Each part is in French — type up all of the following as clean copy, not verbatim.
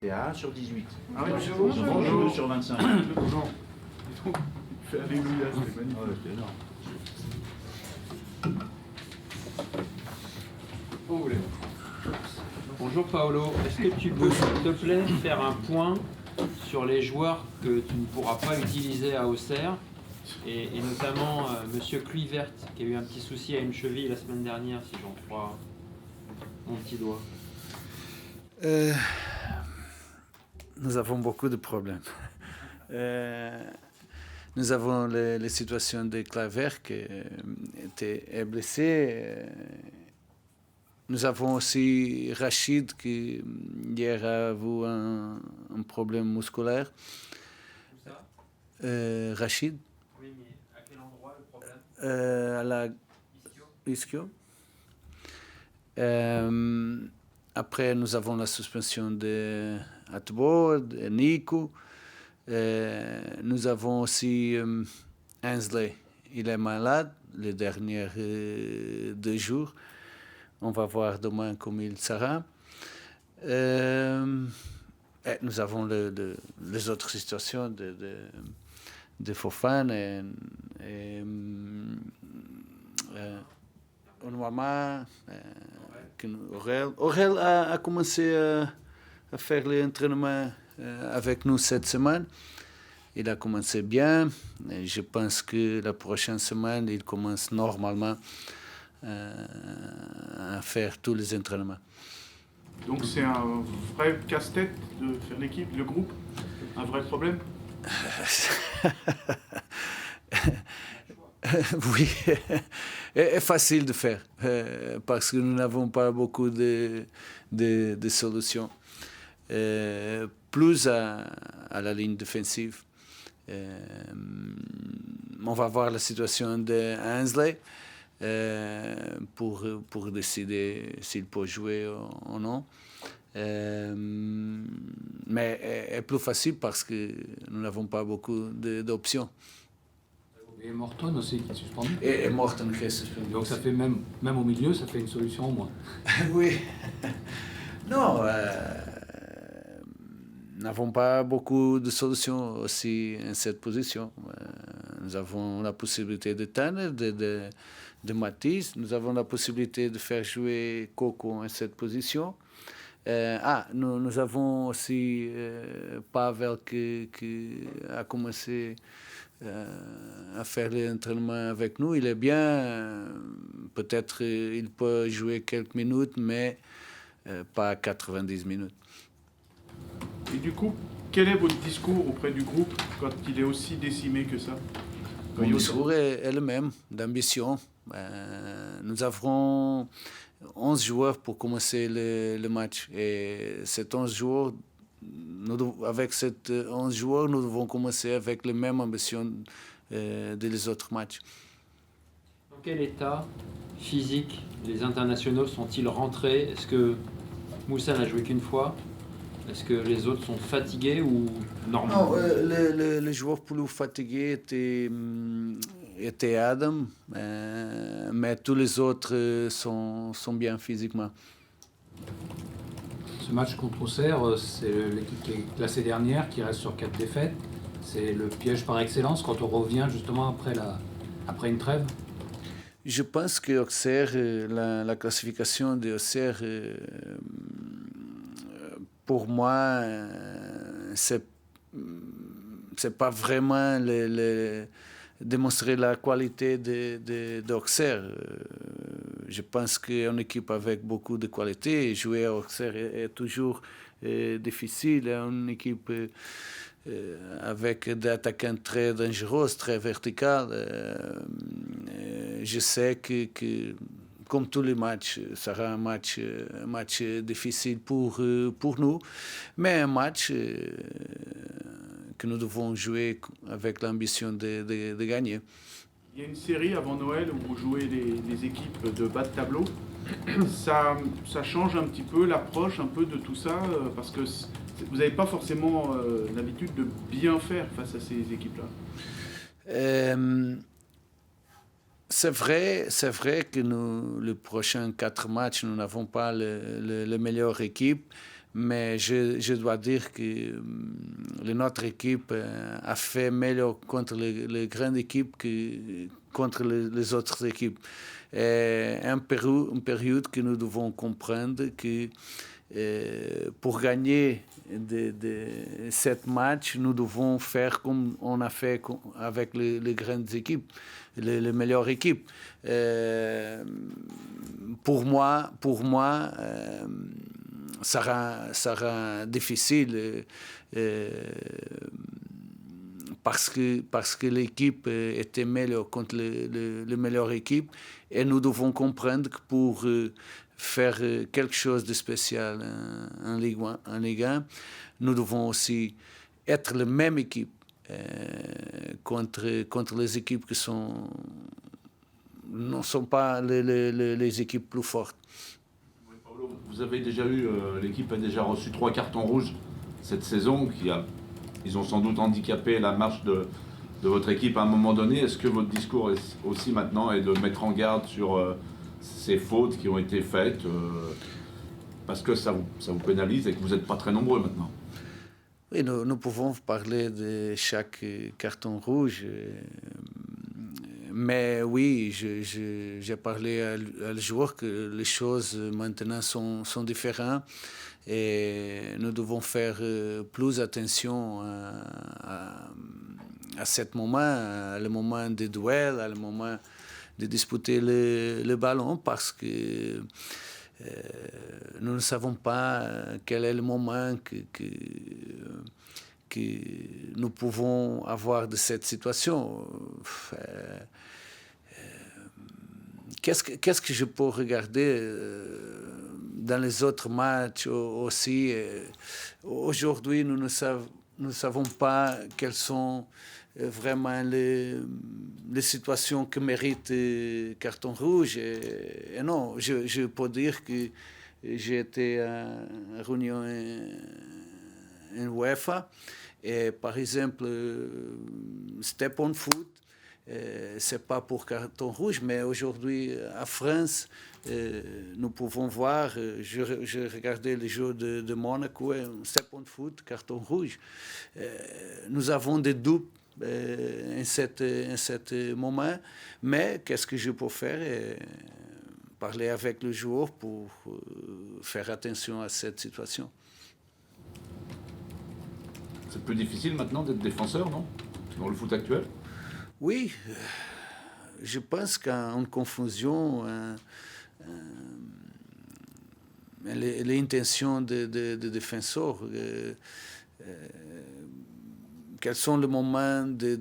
C'est A sur 18. Ah oui, monsieur, Bonjour. bonjour. Sur 25. Bonjour. Il fait alléluia, c'est magnifique. Ouais, c'est énorme. Où vous voulez. Bonjour Paolo, est-ce que tu peux s'il te plaît faire un point sur les joueurs que tu ne pourras pas utiliser à Auxerre et notamment Monsieur Kluivert qui a eu un petit souci à une cheville la semaine dernière si j'en crois mon petit doigt. Nous avons beaucoup de problèmes. Nous avons la situation de Kluivert qui est blessé. Nous avons aussi Rachid qui hier a eu un problème musculaire. Où ça Rachid, Oui, mais à quel endroit le problème à la Ischio. ischio. Après, nous avons la suspension de Atbo, de Nico. Nous avons aussi Ainsley. Il est malade les derniers 2 jours. On va voir demain comment il sera. Et nous avons les autres situations de Fofana et Onwama. Aurel a commencé à faire l'entraînement avec nous cette semaine. Il a commencé bien. Et je pense que la prochaine semaine, il commence normalement à faire tous les entraînements. Donc c'est un vrai casse-tête de faire l'équipe, le groupe. Un vrai problème. Oui, est facile de faire parce que nous n'avons pas beaucoup de solutions. Plus à la ligne défensive. On va voir la situation de Ainsley pour décider s'il peut jouer ou non. Mais est plus facile parce que nous n'avons pas beaucoup d'options. Et Morton aussi qui est suspendu. Et Morton qui est suspendu. Donc ça fait même au milieu, ça fait une solution au moins. Oui. Non, nous n'avons pas beaucoup de solutions aussi en cette position. Nous avons la possibilité de Tanner, de Matisse, nous avons la possibilité de faire jouer Coco en cette position. Nous avons aussi Pavel qui a commencé à faire l'entraînement avec nous. Il est bien, peut-être il peut jouer quelques minutes, mais pas 90 minutes. Et du coup, quel est votre discours auprès du groupe quand il est aussi décimé que ça? Mon discours est le même, d'ambition. Nous avons 11 joueurs pour commencer le match. Et ces 11 joueurs, avec ces 11 joueurs, nous devons commencer avec la même ambition des autres matchs. Dans quel état physique les internationaux sont-ils rentrés? Est-ce que Moussa n'a joué qu'une fois? Est-ce que les autres sont fatigués ou normalement? Non, les joueurs plus fatigués étaient Adam, mais tous les autres sont bien physiquement. Ce match contre Auxerre, c'est l'équipe qui est classée dernière, qui reste sur 4 défaites. C'est le piège par excellence quand on revient justement après une trêve. Je pense que Auxerre, la classification de Auxerre, pour moi, c'est pas vraiment démontrer la qualité d'Auxerre. Je pense qu'une équipe avec beaucoup de qualité, jouer à Auxerre est toujours difficile. Une équipe avec des attaquants très dangereux, très verticaux. Je sais que comme tous les matchs, ça sera un match difficile pour nous, mais un match que nous devons jouer avec l'ambition de gagner. Il y a une série avant Noël où vous jouez les équipes de bas de tableau. Ça change un petit peu l'approche un peu de tout ça parce que vous n'avez pas forcément l'habitude de bien faire face à ces équipes-là. C'est vrai que les prochains 4 matchs, nous n'avons pas la meilleure équipe, Mais je dois dire que notre équipe a fait meilleur contre les grandes équipes que contre les autres équipes. Une période que nous devons comprendre que pour gagner de 7 matchs, nous devons faire comme on a fait avec les grandes équipes, les meilleures équipes. Pour moi, ça sera difficile parce que l'équipe était meilleure contre les meilleures équipes et nous devons comprendre que pour faire quelque chose de spécial en Ligue 1, nous devons aussi être la même équipe contre les équipes qui ne sont pas les équipes plus fortes. Vous avez déjà eu, l'équipe a déjà reçu 3 cartons rouges cette saison, ils ont sans doute handicapé la marche de votre équipe à un moment donné. Est-ce que votre discours aussi maintenant est de mettre en garde sur ces fautes qui ont été faites parce que ça vous pénalise et que vous n'êtes pas très nombreux maintenant? Oui, nous pouvons parler de chaque carton rouge. Mais oui, j'ai parlé à le joueur que les choses maintenant sont différentes et nous devons faire plus attention à ce moment, le moment des duels, le moment de disputer le ballon parce que nous ne savons pas quel est le moment que nous pouvons avoir de cette situation. Qu'est-ce que je peux regarder dans les autres matchs aussi? Aujourd'hui, nous ne savons pas quelles sont vraiment les situations qui méritent carton rouge. Et non, je peux dire que j'ai été à une réunion en UEFA et par exemple, step on foot, c'est pas pour carton rouge, mais aujourd'hui, en France, nous pouvons voir, je regardais les jeux de Monaco, step on foot, carton rouge. Nous avons des doutes en ce moment, mais qu'est-ce que je peux faire? Parler avec le joueur pour faire attention à cette situation. C'est plus difficile maintenant d'être défenseur, non? Dans le foot actuel? Oui, je pense qu'en confusion, l'intention de défenseur, quels sont les moments de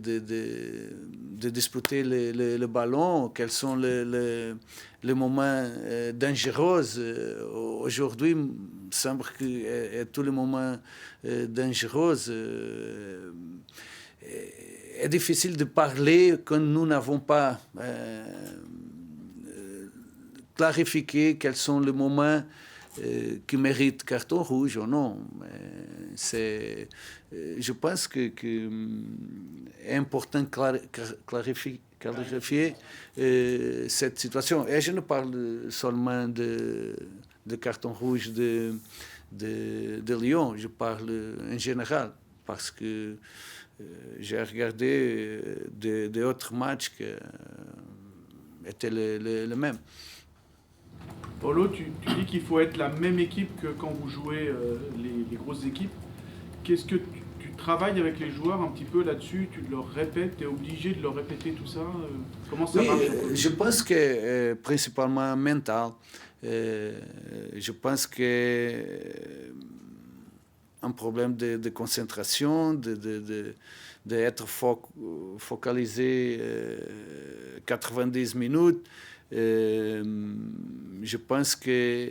disputer le ballon, quels sont les moments dangereux. Aujourd'hui, il semble que tous les moments dangereux est difficile de parler quand nous n'avons pas clarifié quels sont les moments qui méritent carton rouge ou non. Je pense que est important de clarifier cette situation. Et je ne parle seulement de carton rouge de Lyon, je parle en général, parce que j'ai regardé d'autres matchs qui étaient les mêmes. Paulo, tu dis qu'il faut être la même équipe que quand vous jouez les grosses équipes. Qu'est-ce que tu travailles avec les joueurs un petit peu là-dessus? Tu leur répètes? Tu es obligé de leur répéter tout ça? Comment ça marche? Je pense que principalement mental. Je pense que un problème de concentration, d'être focalisé 90 minutes. Je pense que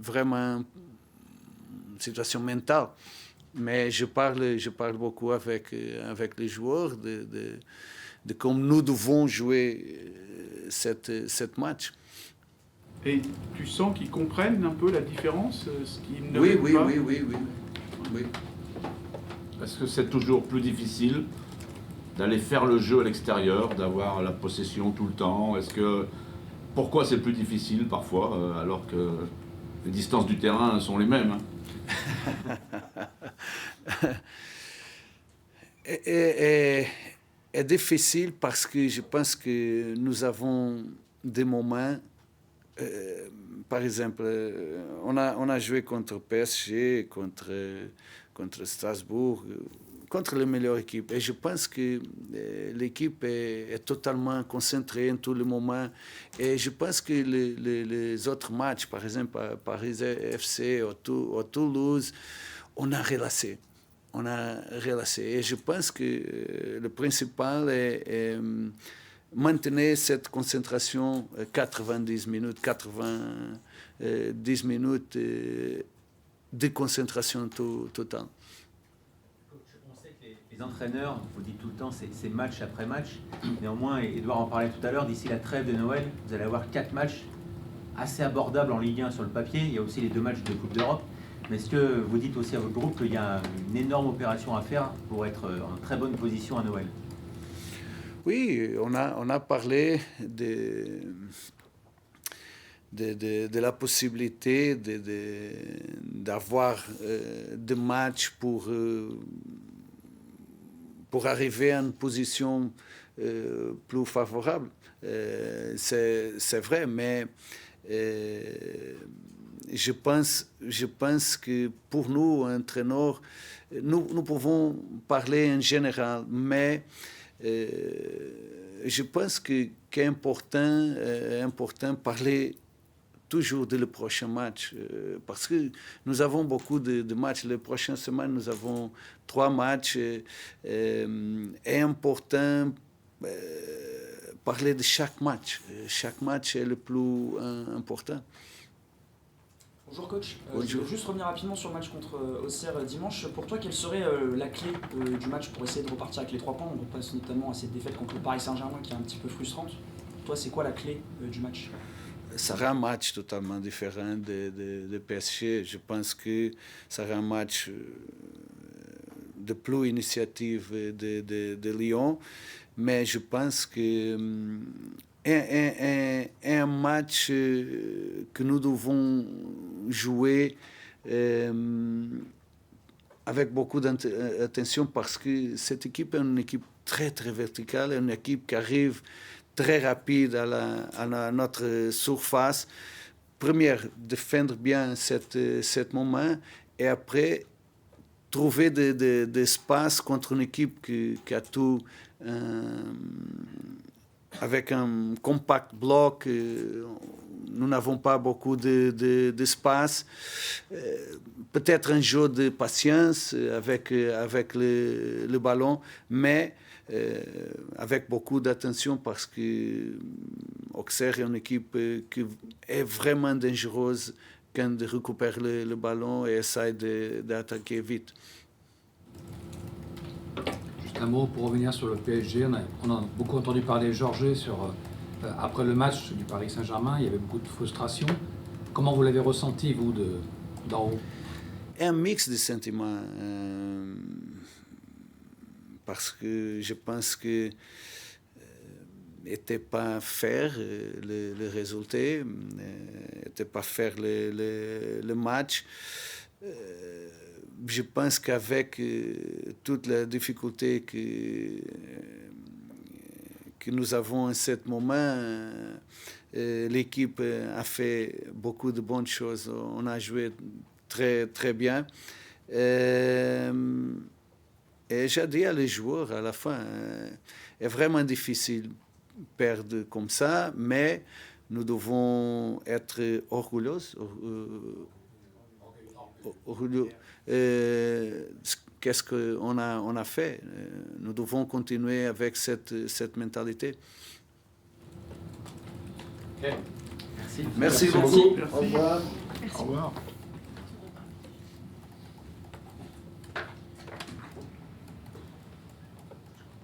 vraiment une situation mentale. Mais je parle beaucoup avec les joueurs de comment nous devons jouer cette match. Et tu sens qu'ils comprennent un peu la différence, ce qu'ils ne Oui. Est-ce que c'est toujours plus difficile d'aller faire le jeu à l'extérieur, d'avoir la possession tout le temps? Pourquoi c'est plus difficile parfois, alors que les distances du terrain sont les mêmes, hein? est difficile parce que je pense que nous avons des moments, par exemple, on a joué contre PSG, contre Strasbourg, contre les meilleures équipes. Et je pense que l'équipe est totalement concentrée en tous les moments. Et je pense que les autres matchs, par exemple, à Paris FC, au Toulouse, on a relâché. Et je pense que le principal est maintenir cette concentration 90 minutes, 90 minutes de concentration totale. On sait que les entraîneurs, vous dites tout le temps, c'est match après match. Néanmoins, Edouard en parlait tout à l'heure, d'ici la trêve de Noël, vous allez avoir 4 matchs assez abordables en Ligue 1 sur le papier. Il y a aussi les 2 matchs de Coupe d'Europe. Mais est-ce que vous dites aussi à votre groupe qu'il y a une énorme opération à faire pour être en très bonne position à Noël? Oui, on a parlé de la possibilité d'avoir des matchs pour arriver à une position plus favorable. C'est vrai, mais je pense que pour nous, entraîneurs, nous pouvons parler en général, mais je pense qu'est important parler toujours de le prochain match, parce que nous avons beaucoup de matchs. Les prochaines semaines, nous avons 3 matchs. Est important parler de chaque match. Chaque match est le plus important. Bonjour coach, Bonjour. je veux juste revenir rapidement sur le match contre Auxerre dimanche. Pour toi, quelle serait la clé du match pour essayer de repartir avec les 3 points? On passe notamment à cette défaite contre le Paris Saint-Germain qui est un petit peu frustrante. Pour toi, c'est quoi la clé du match? Ça sera un match totalement différent de PSG. Je pense que ça sera un match de plus initiative de Lyon, mais je pense que un match que nous devons jouer avec beaucoup d'attention, parce que cette équipe est une équipe très très verticale, une équipe qui arrive très rapide à notre surface. Première, défendre bien cet moment, et après trouver des espaces contre une équipe qui a tout avec un compact bloc. Nous n'avons pas beaucoup d'espace. Peut-être un jeu de patience avec le ballon, mais avec beaucoup d'attention, parce que Auxerre est une équipe qui est vraiment dangereuse quand elle récupère le ballon et essaie d'attaquer vite. Juste un mot pour revenir sur le PSG. On a beaucoup entendu parler, Georges, après le match du Paris Saint-Germain, il y avait beaucoup de frustration. Comment vous l'avez ressenti, vous, d'en haut? Un mix de sentiments. Parce que je pense que n'était pas faire le résultat, n'était pas faire le match. Je pense qu'avec toute la difficulté que nous avons en ce moment, l'équipe a fait beaucoup de bonnes choses. On a joué très, très bien. Et j'ai dit à les joueurs à la fin, est vraiment difficile de perdre comme ça, mais nous devons être orgueilleux. Qu'est-ce qu'on a fait? Nous devons continuer avec cette mentalité. Okay. Merci beaucoup. Merci. Au revoir. Au revoir.